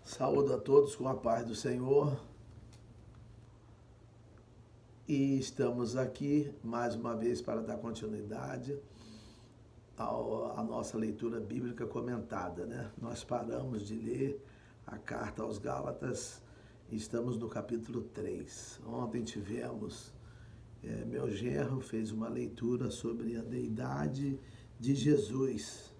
Saúdo a todos com a paz do Senhor. E estamos aqui mais uma vez para dar continuidade à nossa leitura bíblica comentada, né? Nós paramos de ler a carta aos Gálatas e estamos no capítulo 3. Ontem tivemos, meu genro fez uma leitura sobre a deidade de Jesus.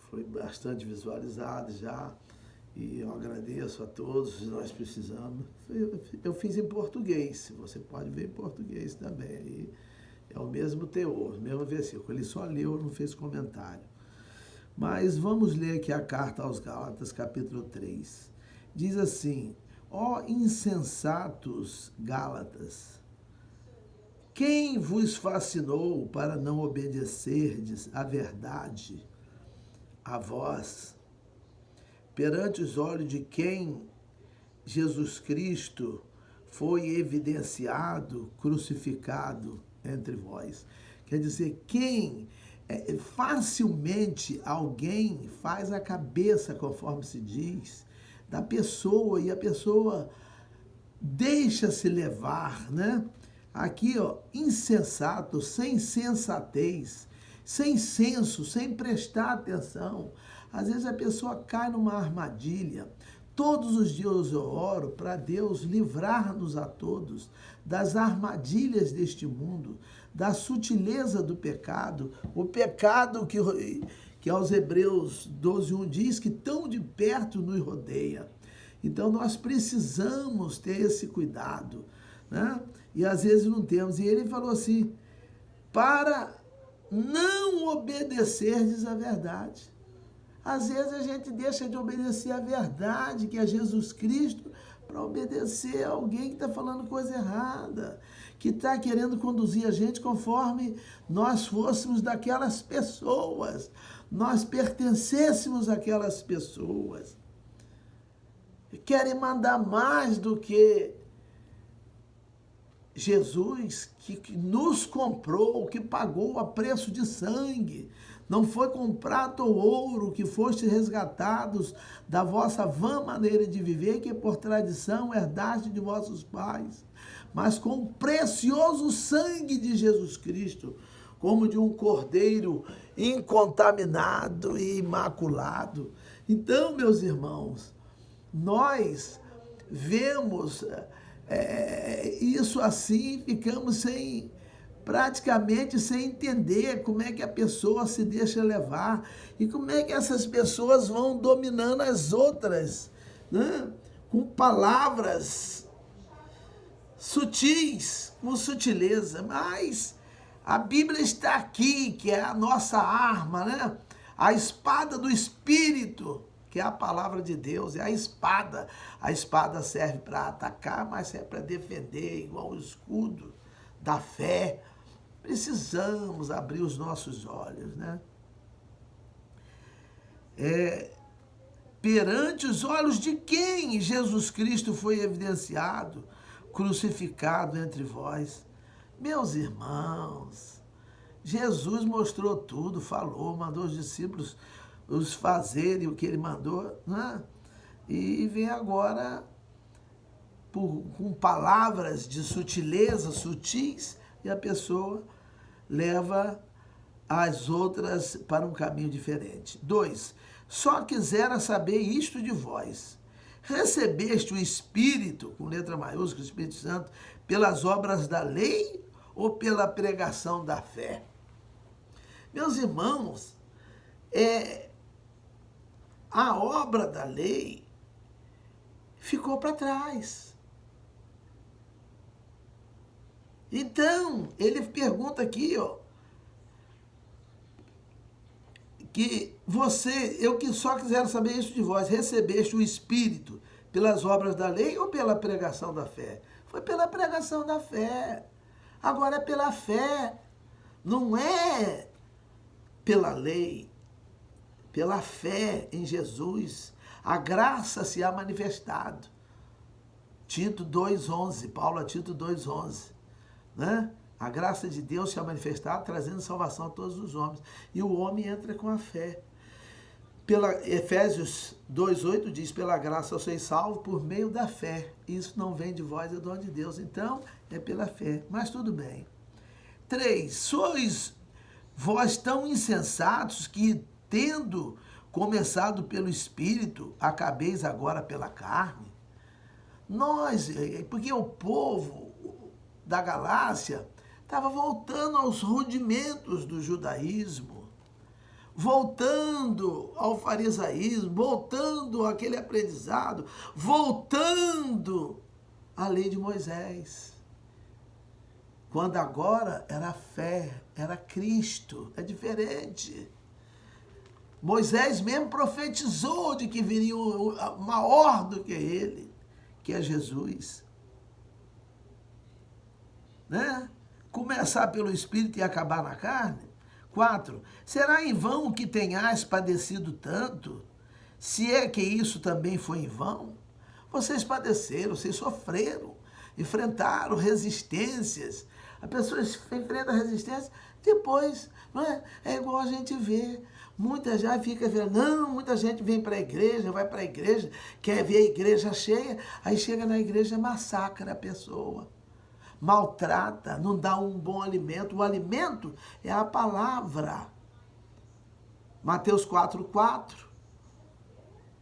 Foi bastante visualizado já. E eu agradeço a todos, nós precisamos. Eu fiz em português, você pode ver em português também. Aí é o mesmo teor, o mesmo versículo. Ele só leu, não fez comentário. Mas vamos ler aqui a carta aos Gálatas, capítulo 3. Diz assim: ó insensatos Gálatas, quem vos fascinou para não obedecerdes à verdade, a vós, perante os olhos de quem Jesus Cristo foi evidenciado, crucificado entre vós. Quer dizer, facilmente alguém faz a cabeça, conforme se diz, da pessoa, e a pessoa deixa-se levar, né? Aqui, ó, insensato, sem sensatez, sem senso, sem prestar atenção. Às vezes a pessoa cai numa armadilha. Todos os dias eu oro para Deus livrar-nos a todos das armadilhas deste mundo, da sutileza do pecado, o pecado que aos Hebreus 12:1 diz que tão de perto nos rodeia. Então nós precisamos ter esse cuidado, né? E às vezes não temos. E ele falou assim, para não obedecerdes à verdade. Às vezes a gente deixa de obedecer à verdade, que é Jesus Cristo, para obedecer a alguém que está falando coisa errada, que está querendo conduzir a gente conforme nós fôssemos daquelas pessoas, nós pertencêssemos àquelas pessoas. Querem mandar mais do que Jesus, que nos comprou, que pagou a preço de sangue. Não foi com prata ou ouro que foste resgatados da vossa vã maneira de viver, que por tradição herdaste de vossos pais, mas com o precioso sangue de Jesus Cristo, como de um cordeiro incontaminado e imaculado. Então, meus irmãos, nós vemos isso assim, ficamos praticamente sem entender como é que a pessoa se deixa levar e como é que essas pessoas vão dominando as outras, né? Com palavras sutis, com sutileza. Mas a Bíblia está aqui, que é a nossa arma, né? A espada do Espírito, que é a palavra de Deus, é a espada. A espada serve para atacar, mas serve para defender, igual o escudo da fé. Precisamos abrir os nossos olhos, né? Perante os olhos de quem Jesus Cristo foi evidenciado, crucificado entre vós. Meus irmãos, Jesus mostrou tudo, falou, mandou os discípulos os fazerem o que ele mandou, né? E vem agora com palavras de sutileza, sutis, e a pessoa leva as outras para um caminho diferente. 2. Só quisera saber isto de vós. Recebeste o Espírito, com letra maiúscula, o Espírito Santo, pelas obras da lei ou pela pregação da fé? Meus irmãos, a obra da lei ficou para trás. Então, ele pergunta aqui, ó, que eu que só quisera saber isso de vós, recebeste o Espírito pelas obras da lei ou pela pregação da fé? Foi pela pregação da fé. Agora é pela fé, não é pela lei, pela fé em Jesus. A graça se há manifestado. Tito 2:11, Paulo a Tito 2:11. Né? A graça de Deus se é manifestada, trazendo salvação a todos os homens. E o homem entra com a fé. Efésios 2:8 diz, pela graça sois salvos por meio da fé. Isso não vem de vós, é dom de Deus. Então, é pela fé. Mas tudo bem. 3, sois vós tão insensatos que, tendo começado pelo Espírito, acabeis agora pela carne? Porque o povo da Galácia estava voltando aos rudimentos do judaísmo, voltando ao farisaísmo, voltando àquele aprendizado, voltando à lei de Moisés. Quando agora era fé, era Cristo, é diferente. Moisés mesmo profetizou de que viria maior do que ele, que é Jesus. Né? Começar pelo Espírito e acabar na carne. 4, será em vão que tenhais padecido tanto? Se é que isso também foi em vão? Vocês padeceram, vocês sofreram, enfrentaram resistências. A pessoa enfrenta resistência, depois, não é? É igual a gente vê. Muita gente fica vendo, muita gente vem para a igreja, vai para a igreja, quer ver a igreja cheia, aí chega na igreja e massacra a pessoa. Maltrata, não dá um bom alimento. O alimento é a palavra. Mateus 4:4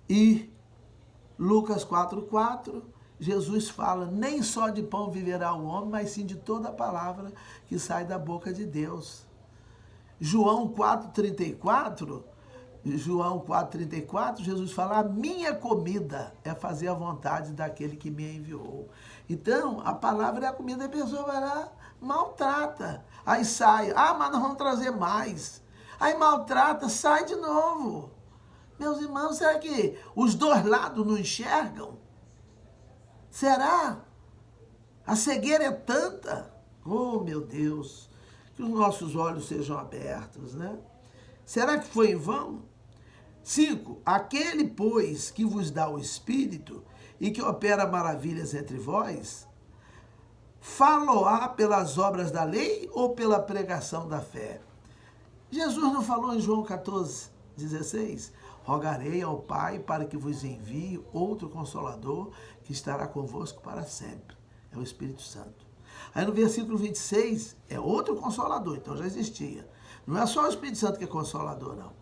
e Lucas 4:4, Jesus fala, nem só de pão viverá o homem, mas sim de toda a palavra que sai da boca de Deus. João 4:34, Jesus fala, a minha comida é fazer a vontade daquele que me enviou. Então, a palavra é a comida, a pessoa vai lá, maltrata. Aí sai, mas nós vamos trazer mais. Aí maltrata, sai de novo. Meus irmãos, será que os dois lados não enxergam? Será? A cegueira é tanta? Oh, meu Deus, que os nossos olhos sejam abertos, né? Será que foi em vão? 5, aquele, pois, que vos dá o Espírito e que opera maravilhas entre vós, faloá pelas obras da lei ou pela pregação da fé? Jesus não falou em João 14:16? Rogarei ao Pai para que vos envie outro Consolador que estará convosco para sempre. É o Espírito Santo. Aí no versículo 26, é outro Consolador, então já existia. Não é só o Espírito Santo que é Consolador, não.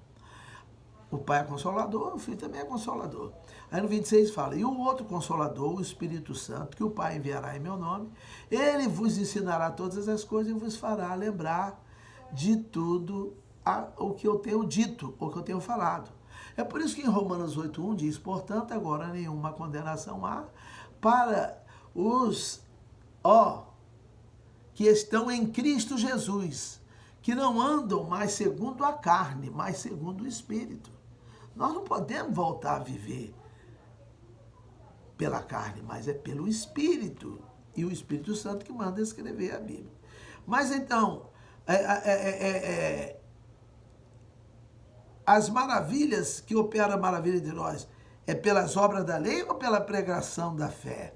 O Pai é Consolador, o Filho também é Consolador. Aí no 26 fala, e o outro Consolador, o Espírito Santo, que o Pai enviará em meu nome, ele vos ensinará todas as coisas e vos fará lembrar de tudo o que eu tenho dito, o que eu tenho falado. É por isso que em Romanos 8:1 diz, portanto, agora nenhuma condenação há para os que estão em Cristo Jesus, que não andam mais segundo a carne, mas segundo o Espírito. Nós não podemos voltar a viver pela carne, mas é pelo Espírito. E o Espírito Santo que manda escrever a Bíblia. Mas então, as maravilhas que opera a maravilha de nós, é pelas obras da lei ou pela pregação da fé?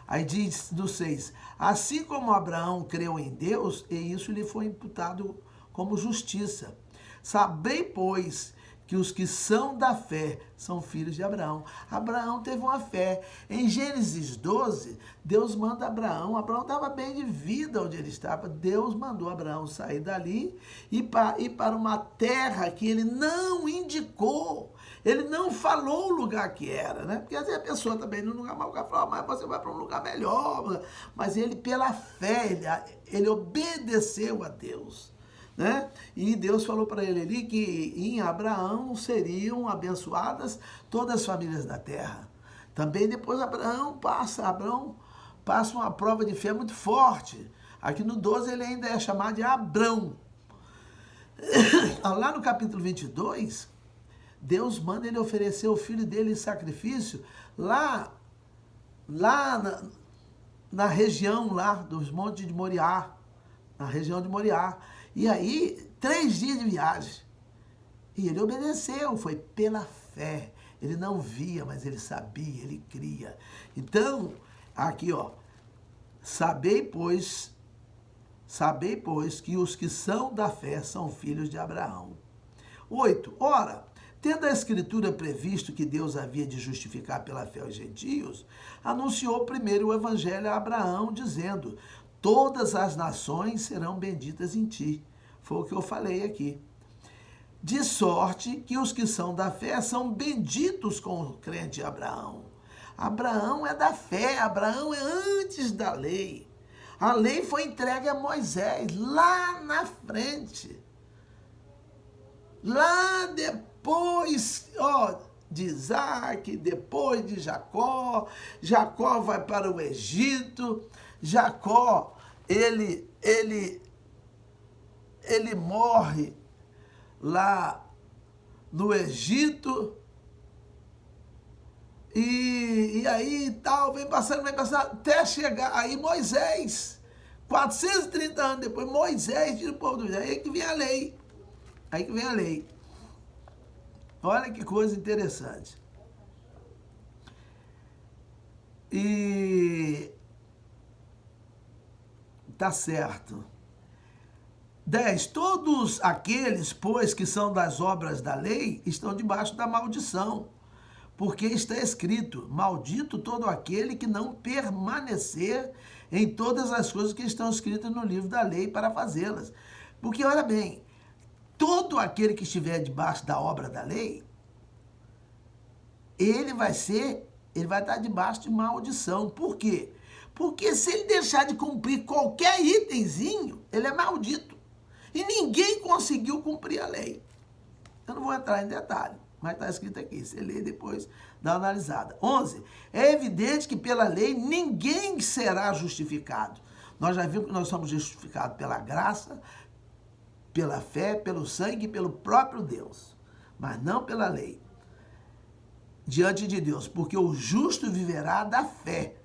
Aí diz no 6, assim como Abraão creu em Deus, e isso lhe foi imputado como justiça. Sabei, pois, que os que são da fé são filhos de Abraão. Abraão teve uma fé. Em Gênesis 12, Deus manda Abraão estava bem de vida onde ele estava. Deus mandou Abraão sair dali e ir para uma terra que ele não indicou. Ele não falou o lugar que era, né? Porque às vezes a pessoa também no lugar mal fala, mas você vai para um lugar melhor. Mas ele, pela fé, ele obedeceu a Deus. Né? E Deus falou para ele ali que em Abraão seriam abençoadas todas as famílias da terra. Também depois Abraão passa uma prova de fé muito forte. Aqui no 12 ele ainda é chamado de Abrão. Lá no capítulo 22, Deus manda ele oferecer o filho dele em sacrifício lá na região lá dos montes de Moriá, na região de Moriá. E aí, 3 dias de viagem. E ele obedeceu, foi pela fé. Ele não via, mas ele sabia, ele cria. Então, aqui, sabei, pois, que os que são da fé são filhos de Abraão. 8. Ora, Tendo a Escritura previsto que Deus havia de justificar pela fé os gentios, anunciou primeiro o Evangelho a Abraão, dizendo: todas as nações serão benditas em ti. Foi o que eu falei aqui. De sorte que os que são da fé são benditos com o crente Abraão. Abraão é da fé, Abraão é antes da lei. A lei foi entregue a Moisés lá na frente. Lá depois, de Isaac, depois de Jacó. Jacó vai para o Egito. Jacó, ele morre lá no Egito. E aí tal, vem passando, até chegar. Aí Moisés, 430 anos depois, Moisés diz o povo do Israel, aí que vem a lei. Aí que vem a lei. Olha que coisa interessante. E tá certo. 10. Todos aqueles, pois, que são das obras da lei, estão debaixo da maldição. Porque está escrito: maldito todo aquele que não permanecer em todas as coisas que estão escritas no livro da lei para fazê-las. Porque, olha bem, todo aquele que estiver debaixo da obra da lei, ele vai estar debaixo de maldição. Por quê? Porque se ele deixar de cumprir qualquer itemzinho, ele é maldito. E ninguém conseguiu cumprir a lei. Eu não vou entrar em detalhe, mas está escrito aqui. Você lê depois, dá uma analisada. 11. É evidente que pela lei ninguém será justificado. Nós já vimos que nós somos justificados pela graça, pela fé, pelo sangue e pelo próprio Deus. Mas não pela lei. Diante de Deus. Porque o justo viverá da fé.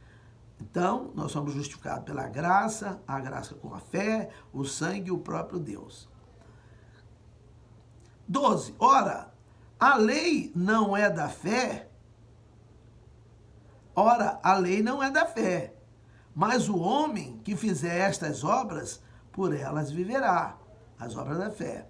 Então, nós somos justificados pela graça, a graça com a fé, o sangue e o próprio Deus. 12. Ora, a lei não é da fé. Ora, a lei não é da fé. Mas o homem que fizer estas obras, por elas viverá. As obras da fé.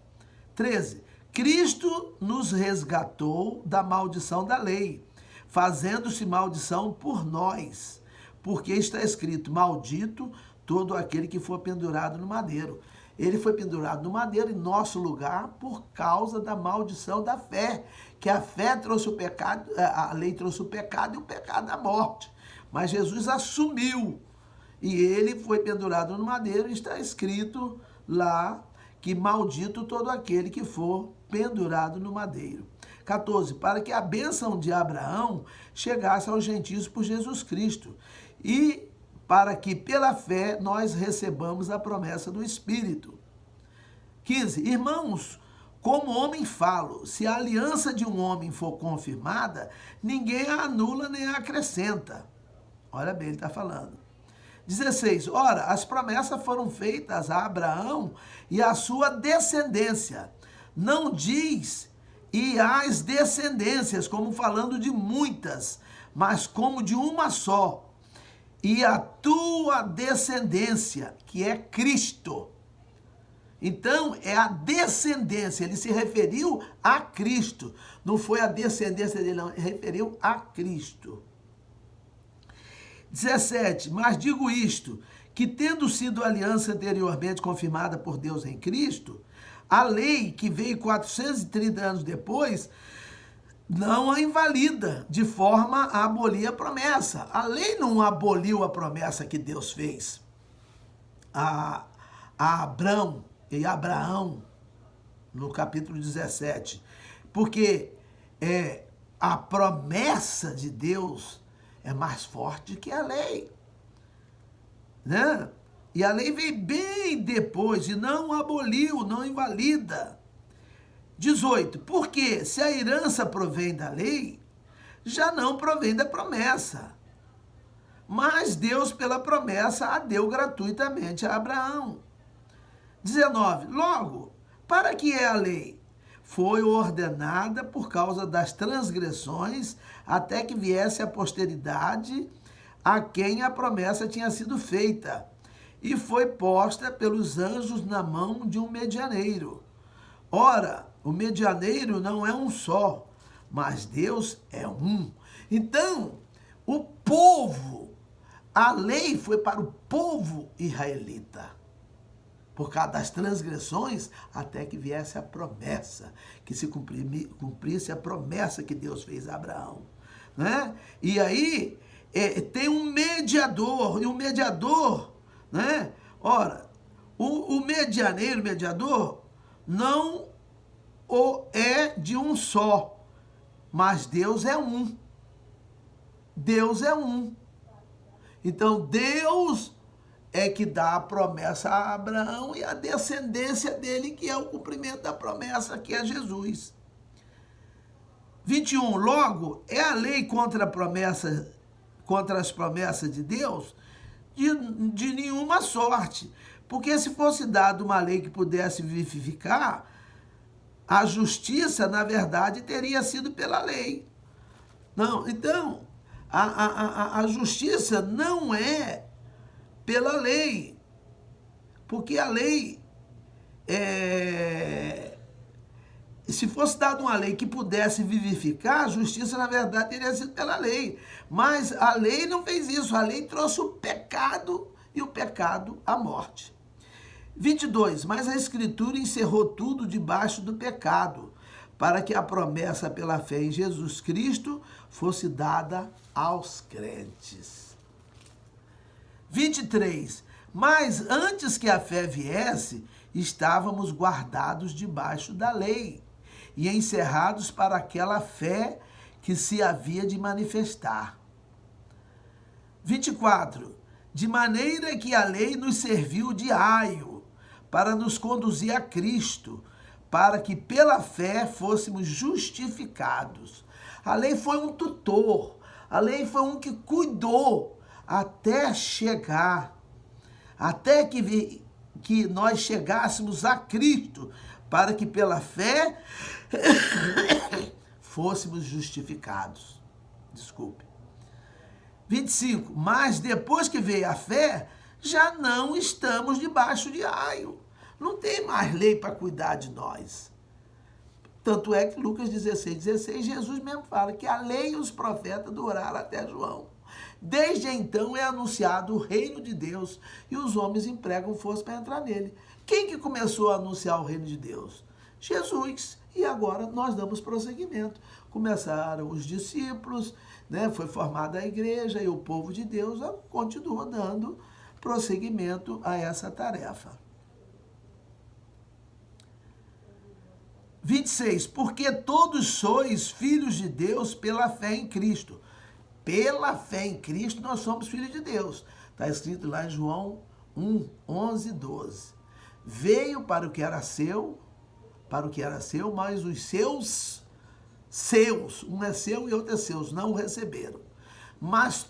13. Cristo nos resgatou da maldição da lei, fazendo-se maldição por nós. Porque está escrito: maldito todo aquele que for pendurado no madeiro. Ele foi pendurado no madeiro em nosso lugar por causa da maldição da fé. Que a fé trouxe o pecado, a lei trouxe o pecado e o pecado a morte. Mas Jesus assumiu. E ele foi pendurado no madeiro e está escrito lá que maldito todo aquele que for pendurado no madeiro. 14. Para que a bênção de Abraão chegasse aos gentios por Jesus Cristo. E para que pela fé nós recebamos a promessa do Espírito. 15. Irmãos, como homem falo, se a aliança de um homem for confirmada, ninguém a anula nem a acrescenta. Olha bem, ele está falando. 16. Ora, as promessas foram feitas a Abraão e à sua descendência. Não diz e às descendências, como falando de muitas, mas como de uma só. E a tua descendência, que é Cristo. Então, é a descendência. Ele se referiu a Cristo. Não foi a descendência dele, não. Ele referiu a Cristo. 17. Mas digo isto, que tendo sido a aliança anteriormente confirmada por Deus em Cristo, a lei que veio 430 anos depois não a invalida, de forma a abolir a promessa. A lei não aboliu a promessa que Deus fez a Abraão e Abraão, no capítulo 17. Porque a promessa de Deus é mais forte que a lei. Né? E a lei veio bem depois e não aboliu, não invalida. 18. Porque se a herança provém da lei, já não provém da promessa. Mas Deus, pela promessa, a deu gratuitamente a Abraão. 19. Logo, para que é a lei? Foi ordenada por causa das transgressões, até que viesse a posteridade a quem a promessa tinha sido feita, e foi posta pelos anjos na mão de um medianeiro. Ora, O medianeiro não é um só, mas Deus é um. Então, o povo, a lei foi para o povo israelita, por causa das transgressões, até que viesse a promessa, que se cumprisse a promessa que Deus fez a Abraão. Né? E aí, tem um mediador, e o mediador, né? Ora, o mediador, não é de um só, mas Deus é um. Deus é um. Então, Deus é que dá a promessa a Abraão e a descendência dele, que é o cumprimento da promessa, que é Jesus. 21. Logo, é a lei contra as promessas de Deus? De nenhuma sorte. Porque se fosse dada uma lei que pudesse vivificar, a justiça, na verdade, teria sido pela lei. Não, então, a justiça não é pela lei, porque a lei, se fosse dada uma lei que pudesse vivificar, a justiça, na verdade, teria sido pela lei. Mas a lei não fez isso, a lei trouxe o pecado, e o pecado, a morte. 22. Mas a Escritura encerrou tudo debaixo do pecado, para que a promessa pela fé em Jesus Cristo fosse dada aos crentes. 23. Mas antes que a fé viesse, estávamos guardados debaixo da lei e encerrados para aquela fé que se havia de manifestar. 24. De maneira que a lei nos serviu de aio para nos conduzir a Cristo, para que pela fé fôssemos justificados. A lei foi um tutor, a lei foi um que cuidou até chegar, até que nós chegássemos a Cristo, para que pela fé fôssemos justificados. Desculpe. 25. Mas depois que veio a fé, já não estamos debaixo de aio. Não tem mais lei para cuidar de nós. Tanto é que Lucas 16:16, Jesus mesmo fala que a lei e os profetas duraram até João. Desde então é anunciado o reino de Deus e os homens empregam força para entrar nele. Quem que começou a anunciar o reino de Deus? Jesus. E agora nós damos prosseguimento. Começaram os discípulos, né? Foi formada a igreja e o povo de Deus continua dando prosseguimento a essa tarefa. 26. Porque todos sois filhos de Deus pela fé em Cristo. Pela fé em Cristo nós somos filhos de Deus. Está escrito lá em João 1:11-12. Veio para o que era seu, mas os seus, um é seu e outro é seus, não o receberam. Mas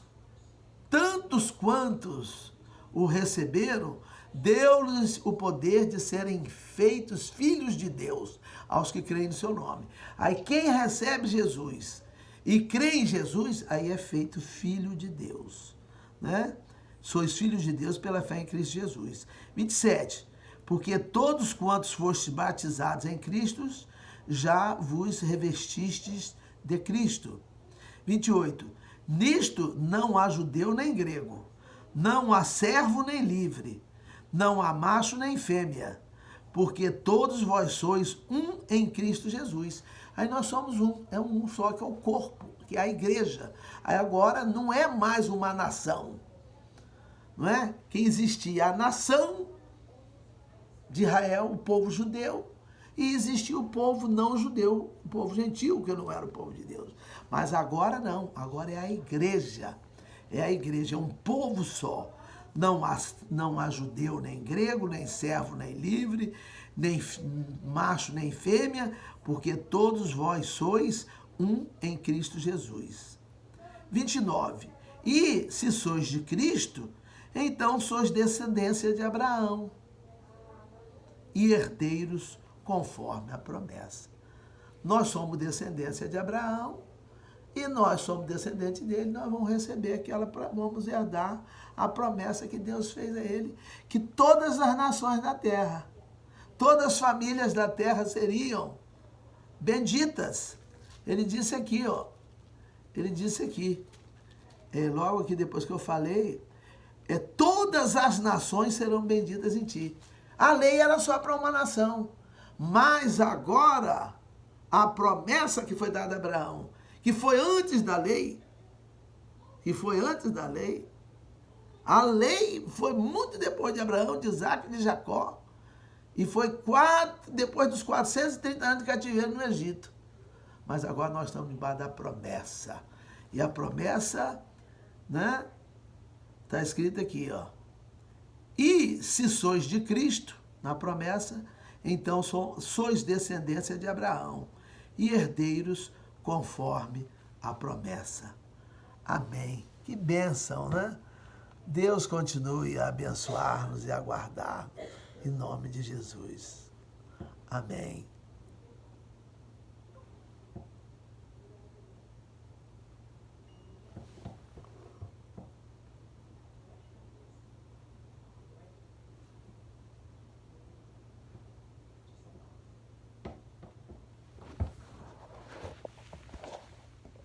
tantos quantos o receberam, deu-lhes o poder de serem feitos filhos de Deus, aos que creem no seu nome. Aí quem recebe Jesus e crê em Jesus, aí é feito filho de Deus, né? Sois filhos de Deus pela fé em Cristo Jesus. 27. Porque todos quantos fostes batizados em Cristo, já vos revestistes de Cristo. 28. Nisto não há judeu nem grego, não há servo nem livre, não há macho nem fêmea, porque todos vós sois um em Cristo Jesus. Aí nós somos um, é um só, que é o corpo, que é a igreja. Aí agora não é mais uma nação, não é? Que existia a nação de Israel, o povo judeu, e existia o povo não judeu, o povo gentil, que não era o povo de Deus. Mas agora não, agora é a igreja, é um povo só. Não há judeu nem grego, nem servo nem livre, nem macho nem fêmea, porque todos vós sois um em Cristo Jesus. 29. E se sois de Cristo, então sois descendência de Abraão e herdeiros conforme a promessa. Nós somos descendência de Abraão e nós somos descendentes dele, nós vamos receber vamos herdar a promessa que Deus fez a ele, que todas as nações da terra, todas as famílias da terra seriam benditas. Ele disse aqui, ó. Ele disse aqui. Logo aqui depois que eu falei, todas as nações serão benditas em ti. A lei era só para uma nação. Mas agora, a promessa que foi dada a Abraão, que foi antes da lei, a lei foi muito depois de Abraão, de Isaac e de Jacó, e foi depois dos 430 anos de cativeiro no Egito. Mas agora nós estamos debaixo da promessa. E a promessa, né, está escrito aqui, ó. E se sois de Cristo, na promessa, então sois descendência de Abraão e herdeiros conforme a promessa. Amém. Que bênção, né? Deus continue a abençoar-nos e a guardar em nome de Jesus. Amém.